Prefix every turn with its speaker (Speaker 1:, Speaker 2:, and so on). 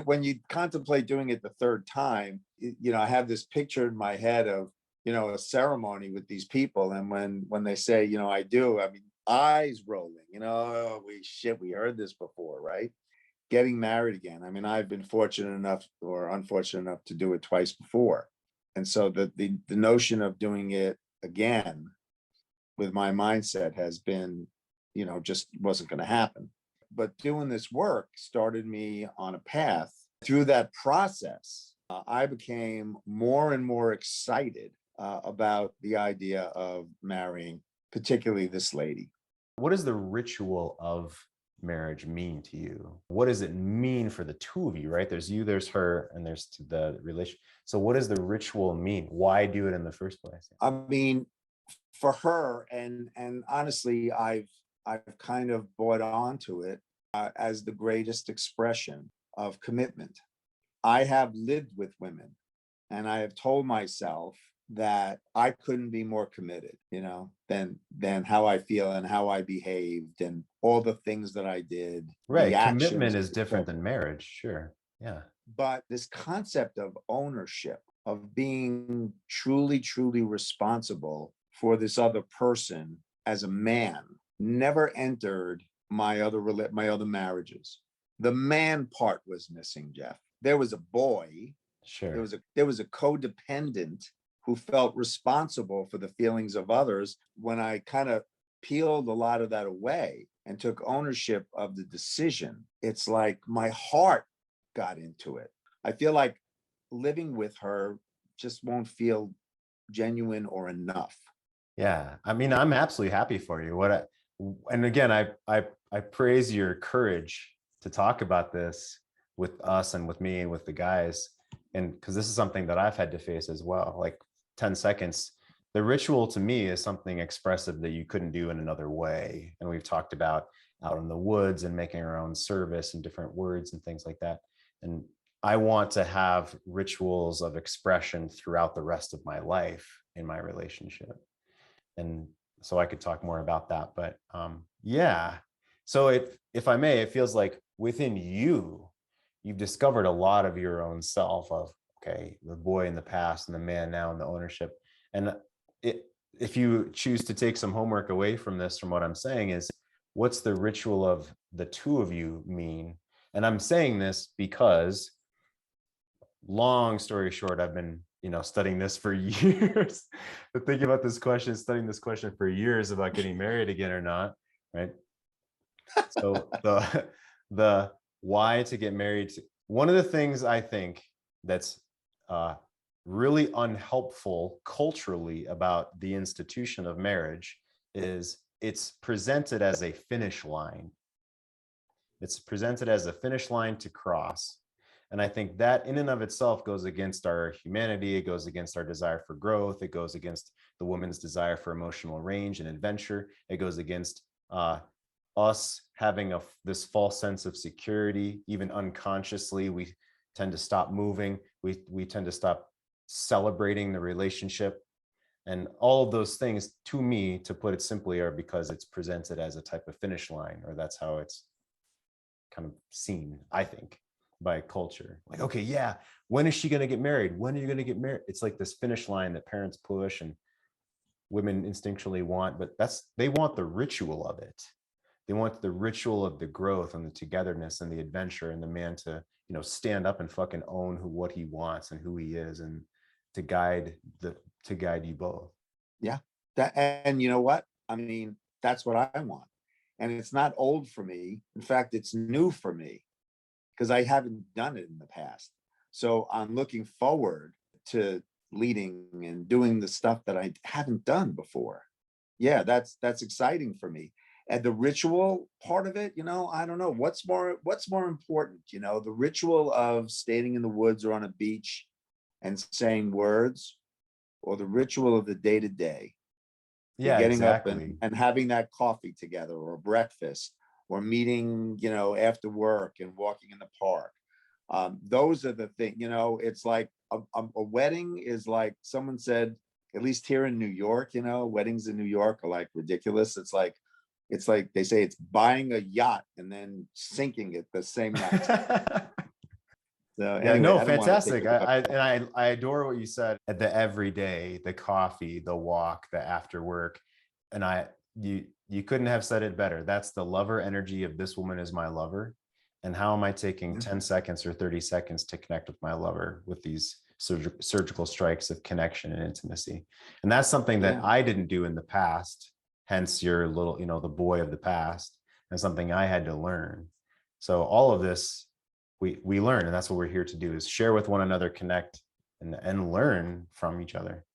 Speaker 1: when you contemplate doing it the third time, I have this picture in my head of, a ceremony with these people. And when they say, I do, I mean, eyes rolling, we heard this before, right? Getting married again. I mean, I've been fortunate enough or unfortunate enough to do it twice before. And so the notion of doing it again with my mindset has been, just wasn't going to happen. But doing this work started me on a path. Through that process, I became more and more excited about the idea of marrying, particularly this lady.
Speaker 2: What does the ritual of marriage mean to you? What does it mean for the two of you, right? There's you, there's her, and there's the relation. So what does the ritual mean? Why do it in the first place?
Speaker 1: I mean, for her, and honestly, I've kind of bought onto it as the greatest expression of commitment. I have lived with women, and I have told myself that I couldn't be more committed, than how I feel and how I behaved and all the things that I did.
Speaker 2: Right.
Speaker 1: The
Speaker 2: Commitment
Speaker 1: actions.
Speaker 2: is different than marriage. Sure. Yeah.
Speaker 1: But this concept of ownership, of being truly, truly responsible for this other person as a man, never entered my other marriages. The man part was missing, Jeff. There was a boy.
Speaker 2: Sure.
Speaker 1: There was a codependent who felt responsible for the feelings of others. When I kind of peeled a lot of that away and took ownership of the decision, it's like my heart got into it. I feel like living with her just won't feel genuine or enough.
Speaker 2: Yeah. I mean, I'm absolutely happy for you. And again, I praise your courage to talk about this with us and with me and with the guys. And because this is something that I've had to face as well. Like 10 seconds, the ritual to me is something expressive that you couldn't do in another way. And we've talked about out in the woods and making our own service and different words and things like that. And I want to have rituals of expression throughout the rest of my life in my relationship. And so I could talk more about that, but yeah. So if I may, it feels like within you've discovered a lot of your own self of, okay, the boy in the past and the man now and the ownership. And if you choose to take some homework away from this, from what I'm saying is, what's the ritual of the two of you mean? And I'm saying this because, long story short, I've been studying this for years, but thinking about this question, studying this question for years about getting married again or not, right? So the why to get married. One of the things I think that's really unhelpful culturally about the institution of marriage is it's presented as a finish line. It's presented as a finish line to cross. And I think that in and of itself goes against our humanity. It goes against our desire for growth. It goes against the woman's desire for emotional range and adventure. It goes against us having this false sense of security. Even unconsciously, we tend to stop moving. We tend to stop celebrating the relationship. And all of those things, to me, to put it simply, are because it's presented as a type of finish line, or that's how it's kind of seen, I think, by culture. Like, okay, yeah, when is she going to get married? When are you going to get married? It's like this finish line that parents push and women instinctually want, but they want the ritual of it. They want the ritual of the growth and the togetherness and the adventure, and the man to, stand up and fucking own what he wants and who he is, and to guide you both.
Speaker 1: Yeah. And you know what? I mean, that's what I want. And it's not old for me. In fact, it's new for me, because I haven't done it in the past. So I'm looking forward to leading and doing the stuff that I haven't done before. Yeah, that's exciting for me. And the ritual part of it, I don't know what's more important, the ritual of standing in the woods or on a beach and saying words, or the ritual of the day to day.
Speaker 2: Yeah,
Speaker 1: Getting
Speaker 2: exactly.
Speaker 1: up and having that coffee together, or breakfast, or meeting, after work and walking in the park. Those are the things, it's like a wedding is like, someone said, at least here in New York, weddings in New York are like ridiculous. It's like they say it's buying a yacht and then sinking it the same night. So
Speaker 2: Yeah,
Speaker 1: anyway,
Speaker 2: no,
Speaker 1: I don't want to take
Speaker 2: fantastic.
Speaker 1: it up.
Speaker 2: I adore what you said at the everyday, the coffee, the walk, the after work. And you couldn't have said it better. That's the lover energy of this woman is my lover. And how am I taking 10 seconds or 30 seconds to connect with my lover with these surgical strikes of connection and intimacy? And that's something that I didn't do in the past. Hence your little, the boy of the past, and something I had to learn. So all of this, we learn, and that's what we're here to do, is share with one another, connect, and learn from each other.